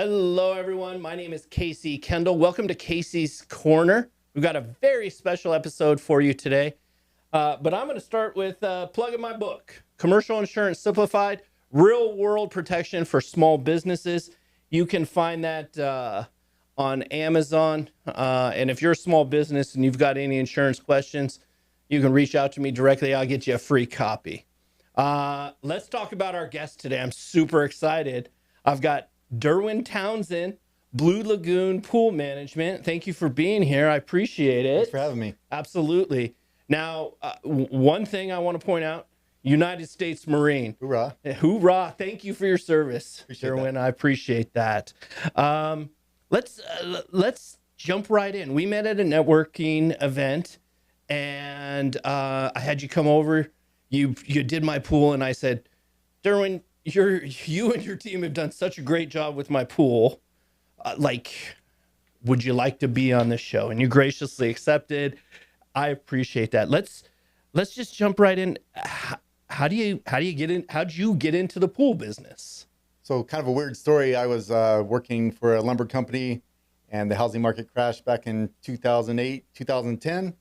Hello, everyone. My name is Casey Kendall. Welcome to Casey's Corner. We've got a very special episode for you today. But I'm going to start with plugging my book, Commercial Insurance Simplified, Real World Protection for Small Businesses. You can find that on Amazon. And if you're a small business and you've got any insurance questions, you can reach out to me directly. I'll get you a free copy. Let's talk about our guest today. I'm super excited. I've got Derwin Townsend, Blue Lagoon Pool Management. Thank you for being here. I appreciate it. Thanks for having me. Absolutely. Now, one thing I want to point out, United States Marine. Hoorah. Hoorah. Thank you for your service, Appreciate Derwin. that. I appreciate that. Let's jump right in. We met at a networking event, and I had you come over. You did my pool, and I said, Derwin, you and your team have done such a great job with my pool. Would you like to be on this show? And you graciously accepted. I appreciate that. Let's just jump right in. How'd you get into the pool business? So kind of a weird story. I was working for a lumber company, and the housing market crashed back in 2008, 2010,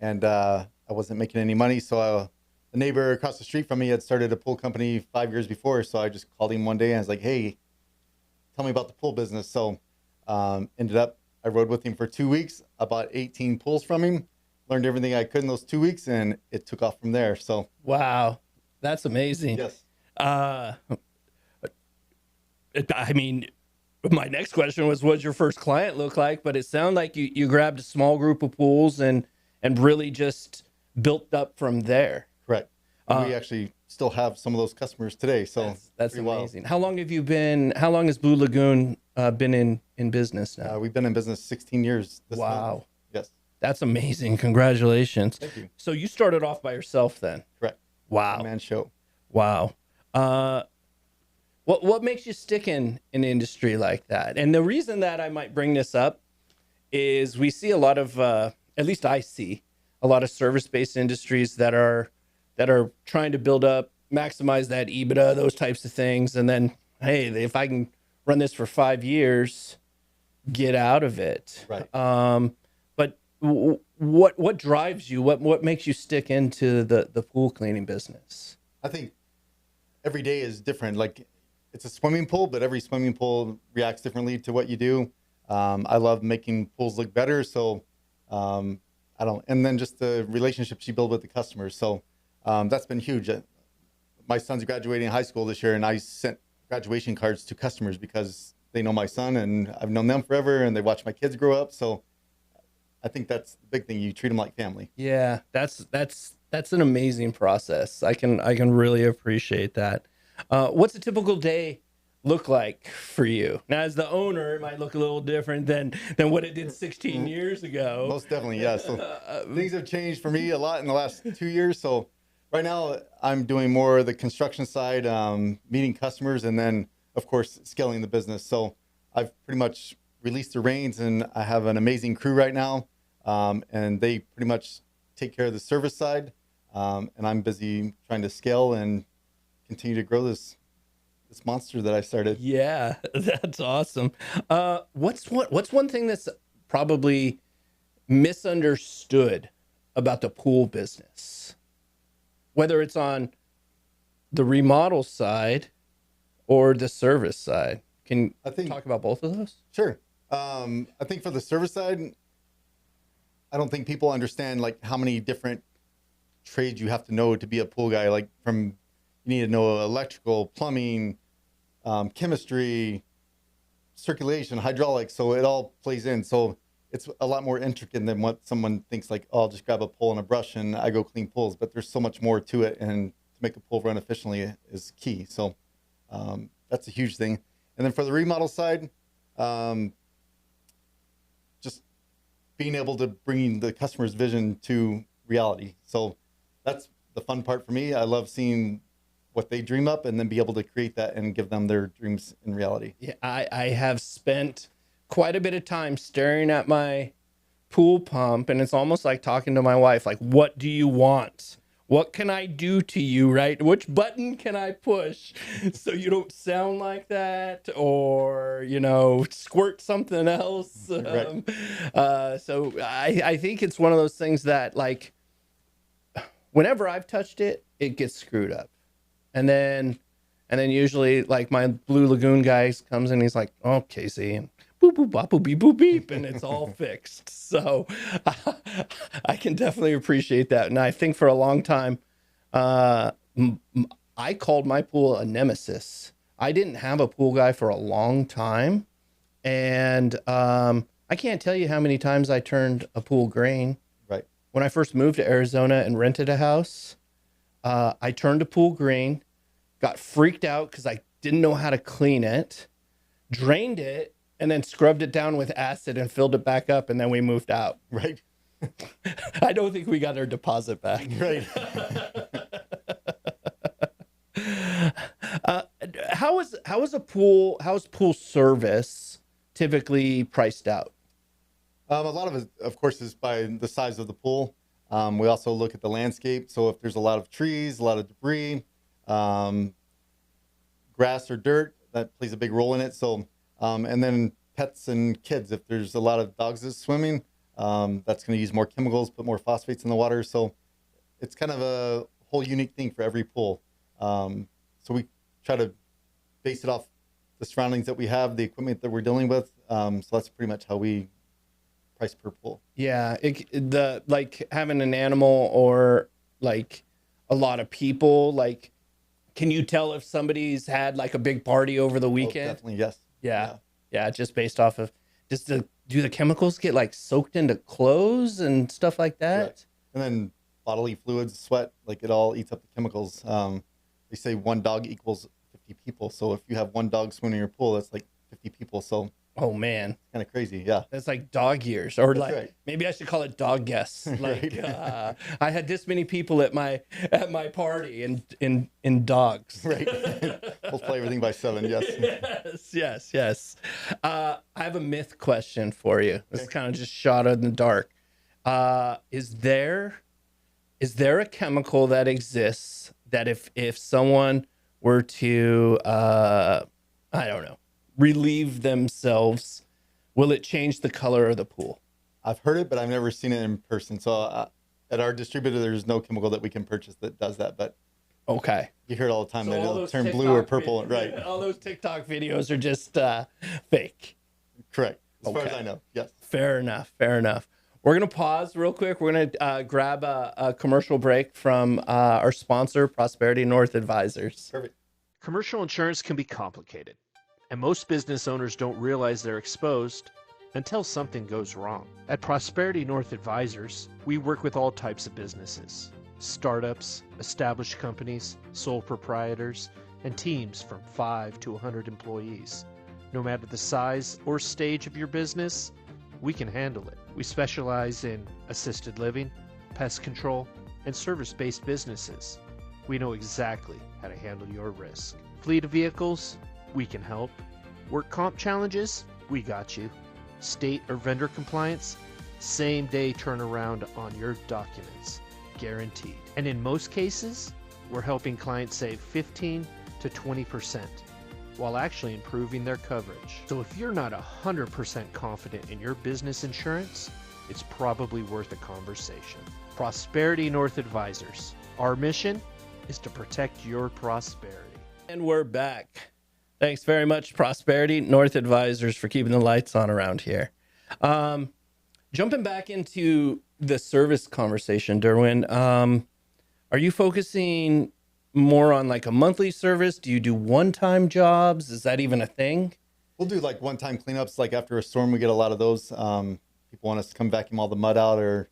and I wasn't making any money. So the neighbor across the street from me had started a pool company 5 years before. So I just called him one day and I was like, hey, tell me about the pool business. So ended up, I rode with him for 2 weeks. I bought 18 pools from him, learned everything I could in those 2 weeks, and it took off from there. So wow, that's amazing. yes. I mean, my next question was, what'd your first client look like? But it sounded like you grabbed a small group of pools and really just built up from there. Correct. We actually still have some of those customers today. So that's amazing. Wild. How long has Blue Lagoon been in business now? We've been in business 16 years. Wow. Month. Yes. That's amazing. Congratulations. Thank you. So you started off by yourself then? Correct. Wow. Man show. Wow. What makes you stick in an industry like that? And the reason that I might bring this up is we see a lot of, at least I see a lot of service-based industries that are trying to build up, maximize that EBITDA, those types of things. And then, hey, if I can run this for 5 years, get out of it. Right. But what drives you? What makes you stick into the pool cleaning business? I think every day is different. Like, it's a swimming pool, but every swimming pool reacts differently to what you do. I love making pools look better. So, and then just the relationships you build with the customers. So, that's been huge. My son's graduating high school this year, and I sent graduation cards to customers because they know my son and I've known them forever, and they watch my kids grow up. So I think that's the big thing. You treat them like family. Yeah, that's an amazing process. I can really appreciate that. What's a typical day look like for you? Now, as the owner, it might look a little different than what it did 16 years ago. Most definitely, yes. So things have changed for me a lot in the last 2 years. So right now I'm doing more of the construction side, meeting customers, and then of course scaling the business. So I've pretty much released the reins, and I have an amazing crew right now, and they pretty much take care of the service side, and I'm busy trying to scale and continue to grow this monster that I started. Yeah, that's awesome. What's one thing that's probably misunderstood about the pool business, whether it's on the remodel side or the service side? Can you talk about both of those? Sure. I think for the service side, I don't think people understand like how many different trades you have to know to be a pool guy. Like you need to know electrical, plumbing, chemistry, circulation, hydraulics. So it all plays in. So it's a lot more intricate than what someone thinks, like, oh, I'll just grab a pole and a brush and I go clean pools. But there's so much more to it. And to make a pool run efficiently is key. So that's a huge thing. And then for the remodel side, just being able to bring the customer's vision to reality. So that's the fun part for me. I love seeing what they dream up and then be able to create that and give them their dreams in reality. Yeah, I have spent quite a bit of time staring at my pool pump, and it's almost like talking to my wife, like, what do you want? What can I do to you, right? Which button can I push so you don't sound like that, or, squirt something else? Right. So I think it's one of those things that, like, whenever I've touched it, it gets screwed up. And then usually, like, my Blue Lagoon guy comes in, he's like, "Oh, Casey," and boop, boop, bop, boop, beep, boop, beep, and it's all fixed. So I can definitely appreciate that. And I think for a long time, I called my pool a nemesis. I didn't have a pool guy for a long time. And I can't tell you how many times I turned a pool green. Right. When I first moved to Arizona and rented a house, I turned a pool green, got freaked out because I didn't know how to clean it, drained it, and then scrubbed it down with acid and filled it back up, and then we moved out. Right. I don't think we got our deposit back. Right. How's pool service typically priced out? A lot of it, of course, is by the size of the pool. We also look at the landscape. So if there's a lot of trees, a lot of debris, grass or dirt, that plays a big role in it. So, and then pets and kids, if there's a lot of dogs that's swimming, that's going to use more chemicals, put more phosphates in the water. So it's kind of a whole unique thing for every pool. So we try to base it off the surroundings that we have, the equipment that we're dealing with. So that's pretty much how we price per pool. Yeah, like having an animal or like a lot of people, like, can you tell if somebody's had like a big party over the weekend? Oh, definitely, yes. Yeah, just based off of do the chemicals get like soaked into clothes and stuff like that? Correct. And then bodily fluids, sweat, like it all eats up the chemicals. They say one dog equals 50 people. So if you have one dog swimming in your pool, that's like 50 people. So oh man, kind of crazy. Yeah. that's like dog years, or That's like right. maybe I should call it dog guests. Like Right. I had this many people at my party in dogs. Right. Multiply everything by 7. Yes. Yes. I have a myth question for you. It's kind of just shot in the dark. Is there a chemical that exists that if someone were to I don't know, relieve themselves, will it change the color of the pool? I've heard it, but I've never seen it in person. So at our distributor, there's no chemical that we can purchase that does that. But Okay. you hear it all the time So that all it'll those turn blue or TikTok purple. Right. All those TikTok videos are just fake. Correct. As far as Okay. I know. Yes. Fair enough. We're going to pause real quick. We're going to grab a commercial break from our sponsor, Prosperity North Advisors. Perfect. Commercial insurance can be complicated, and most business owners don't realize they're exposed until something goes wrong. At Prosperity North Advisors, we work with all types of businesses: startups, established companies, sole proprietors, and teams from 5 to 100 employees. No matter the size or stage of your business, we can handle it. We specialize in assisted living, pest control, and service-based businesses. We know exactly how to handle your risk. Fleet of vehicles, we can help. Work comp challenges, we got you. State or vendor compliance, same day turnaround on your documents, guaranteed. And in most cases, we're helping clients save 15 to 20% while actually improving their coverage. So if you're not 100% confident in your business insurance, it's probably worth a conversation. Prosperity North Advisors. Our mission is to protect your prosperity. And we're back. Thanks very much, Prosperity North Advisors, for keeping the lights on around here. Jumping back into the service conversation, Derwin, are you focusing more on like a monthly service? Do you do one-time jobs? Is that even a thing? We'll do like one-time cleanups. Like after a storm, we get a lot of those. People want us to come vacuum all the mud out, or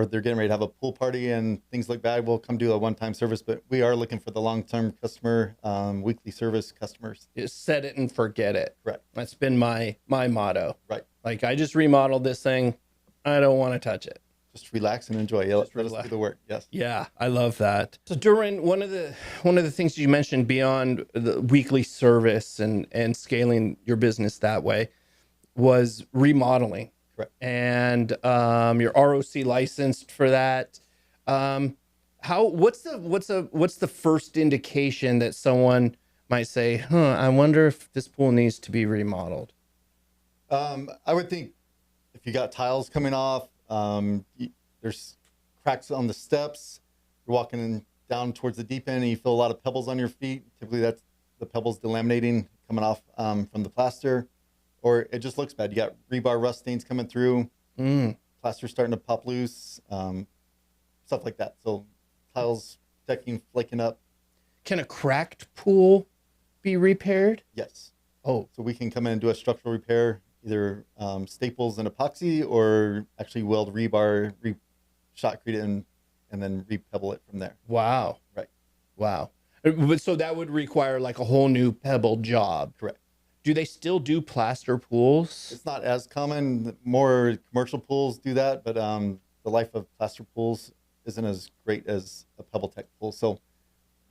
they're getting ready to have a pool party and things like that. We'll come do a one-time service, but we are looking for the long-term customer, weekly service customers. Just set it and forget it. Right. That's been my motto. Right. Like, I just remodeled this thing. I don't want to touch it. Just relax and enjoy. Yeah, let us relax. do the work. Yes. Yeah, I love that. So, Derwin, one of the things you mentioned beyond the weekly service and scaling your business that way was remodeling. Correct. And you're ROC licensed for that. What's the first indication that someone might say, huh, I wonder if this pool needs to be remodeled? I would think if you got tiles coming off, there's cracks on the steps, you're walking down towards the deep end and you feel a lot of pebbles on your feet. Typically that's the pebbles delaminating coming off from the plaster, or it just looks bad. You got rebar rust stains coming through, plaster starting to pop loose, stuff like that. So tiles, decking flaking up. Can a cracked pool be repaired? Yes. Oh, So we can come in and do a structural repair, either staples and epoxy, or actually weld rebar, shotcrete it, and then repebble it from there. wow. Right. Wow. But so that would require like a whole new pebble job. Correct. Do they still do plaster pools? It's not as common. More commercial pools do that, but the life of plaster pools isn't as great as a Pebble Tech pool. So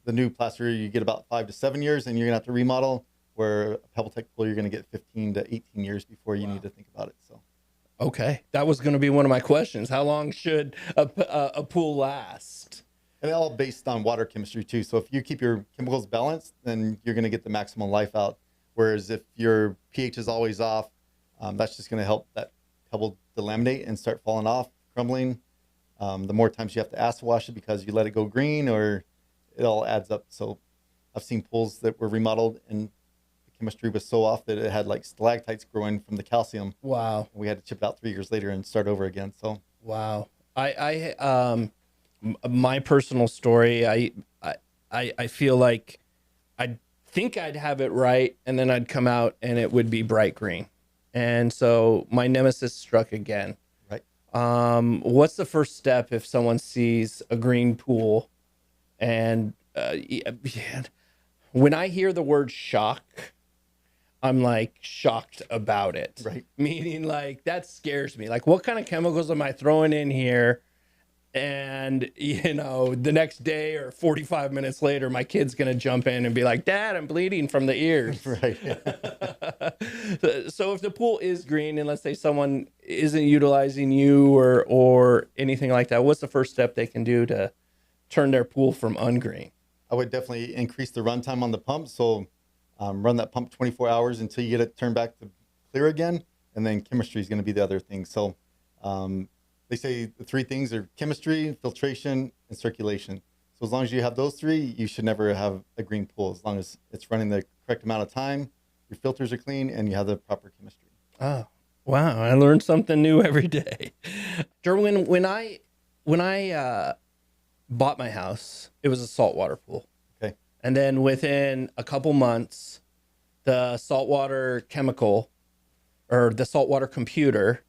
the new plaster, you get about 5 to 7 years, and you're gonna have to remodel. Where a Pebble Tech pool, you're gonna get 15 to 18 years before you need to think about it. So. Okay. That was going to be one of my questions. How long should a pool last? And all based on water chemistry too. So if you keep your chemicals balanced, then you're going to get the maximum life out. Whereas if your pH is always off, that's just going to help that pebble delaminate and start falling off, crumbling. The more times you have to acid wash it because you let it go green, or it all adds up. So I've seen pools that were remodeled and the chemistry was so off that it had like stalactites growing from the calcium. Wow. We had to chip it out 3 years later and start over again. So Wow. My personal story, I feel like I think I'd have it right, and then I'd come out and it would be bright green. And so my nemesis struck again. right. What's the first step if someone sees a green pool? And when I hear the word shock, I'm like shocked about it. Right. Meaning like that scares me. Like what kind of chemicals am I throwing in here? And the next day or 45 minutes later, my kid's going to jump in and be like, Dad, I'm bleeding from the ears. Right. So if the pool is green and let's say someone isn't utilizing you or anything like that, what's the first step they can do to turn their pool from ungreen? I would definitely increase the runtime on the pump. So run that pump 24 hours until you get it turned back to clear again. And then chemistry is going to be the other thing. So they say the three things are chemistry, filtration, and circulation. So as long as you have those three, you should never have a green pool, as long as it's running the correct amount of time, your filters are clean, and you have the proper chemistry. Oh, wow. I learned something new every day. Derwin, when I bought my house, it was a saltwater pool. Okay. And then within a couple months, the saltwater chemical or the saltwater computer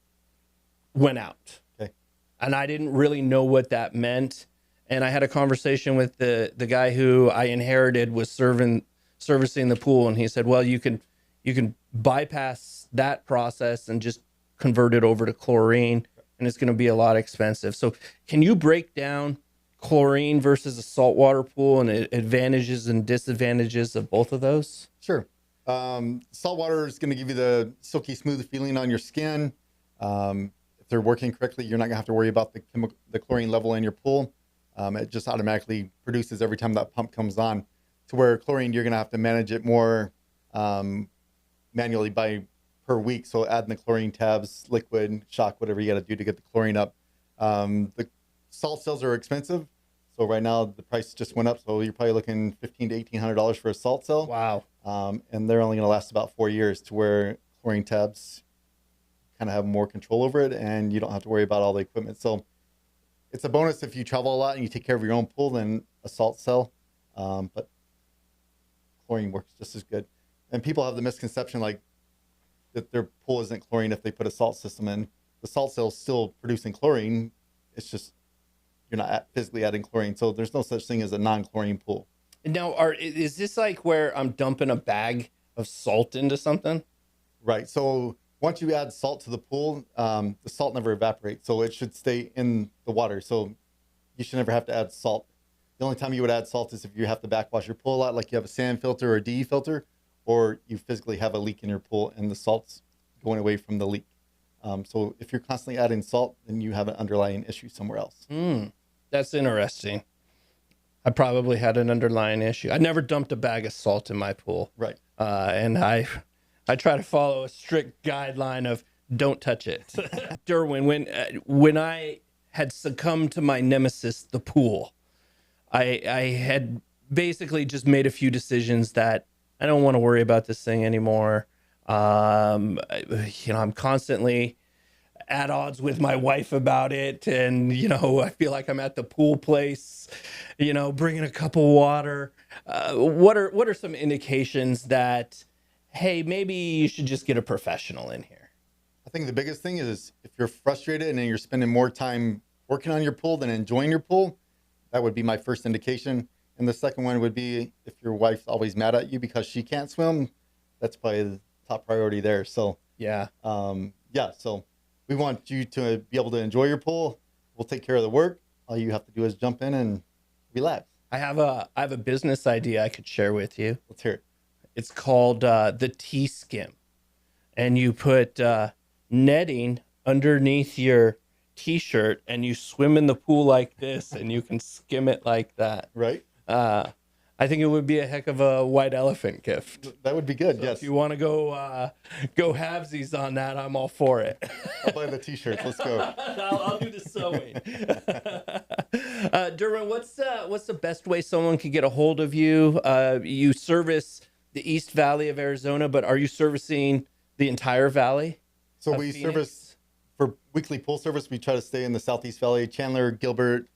went out. Okay. And I didn't really know what that meant. And I had a conversation with the guy who I inherited was servicing the pool. And he said, well, you can bypass that process and just convert it over to chlorine. And it's going to be a lot expensive. So can you break down chlorine versus a saltwater pool and advantages and disadvantages of both of those? Sure. Saltwater is going to give you the silky smooth feeling on your skin. If they're working correctly, you're not going to have to worry about the chlorine level in your pool. It just automatically produces every time that pump comes on. To where chlorine, you're going to have to manage it more manually per week. So adding the chlorine tabs, liquid, shock, whatever you got to do to get the chlorine up. The salt cells are expensive. So right now the price just went up. So you're probably looking $1,500 to $1,800 for a salt cell. Wow. And they're only going to last about 4 years, to where chlorine tabs kind of have more control over it, and you don't have to worry about all the equipment. So it's a bonus if you travel a lot and you take care of your own pool than a salt cell. But chlorine works just as good. And people have the misconception like that their pool isn't chlorine if they put a salt system in. The salt cell is still producing chlorine. It's just you're not physically adding chlorine. So there's no such thing as a non-chlorine pool. Now, is this like where I'm dumping a bag of salt into something? Right. So once you add salt to the pool, the salt never evaporates. So it should stay in the water. So you should never have to add salt. The only time you would add salt is if you have to backwash your pool a lot, like you have a sand filter or a DE filter, or you physically have a leak in your pool and the salt's going away from the leak. So if you're constantly adding salt, then you have an underlying issue somewhere else. That's interesting. I probably had an underlying issue. I never dumped a bag of salt in my pool. Right. And I try to follow a strict guideline of don't touch it. Derwin, when I had succumbed to my nemesis, the pool, I had basically just made a few decisions that I don't want to worry about this thing anymore. I'm constantly at odds with my wife about it, and I feel like I'm at the pool place, bringing a cup of water. What are some indications that, hey, maybe you should just get a professional in here? I think the biggest thing is if you're frustrated and then you're spending more time working on your pool than enjoying your pool, that would be my first indication. And the second one would be if your wife's always mad at you because she can't swim, that's probably the top priority there. So so we want you to be able to enjoy your pool. We'll take care of the work. All you have to do is jump in and relax. I have a business idea I could share with you. Let's hear it. It's called the T-Skim, and you put netting underneath your T-shirt, and you swim in the pool like this, and you can skim it like that. Right. I think it would be a heck of a white elephant gift. That would be good. So yes. If you want to go halvesies on that, I'm all for it. I'll buy the T-shirts. Let's go. I'll do the sewing. Derwin, what's the best way someone can get a hold of you? You service the East Valley of Arizona, but are you servicing the entire valley? So we service for weekly pool service. We try to stay in the Southeast Valley, Chandler, Gilbert,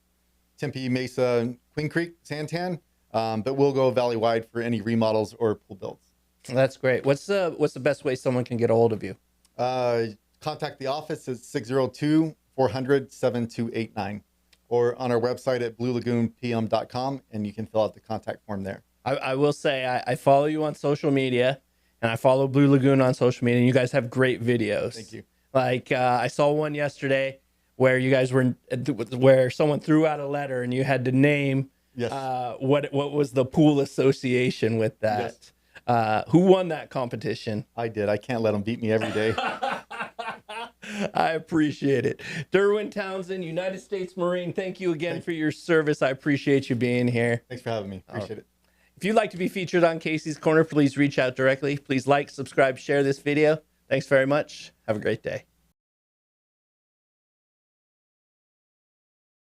Tempe, Mesa, Queen Creek, Santan. But we'll go valley-wide for any remodels or pool builds. That's great. What's the best way someone can get a hold of you? Contact the office at 602-400-7289 or on our website at bluelagoonpm.com, and you can fill out the contact form there. I will say I follow you on social media, and I follow Blue Lagoon on social media, and you guys have great videos. Thank you. Like I saw one yesterday where you guys where someone threw out a letter and you had to name what was the pool association with that. Yes. Who won that competition? I did. I can't let them beat me every day. I appreciate it. Derwin Townsend, United States Marine, thank you again for your service. I appreciate you being here. Thanks for having me. Appreciate it. If you'd like to be featured on Casey's Corner, please reach out directly. Please like, subscribe, share this video. Thanks very much. Have a great day.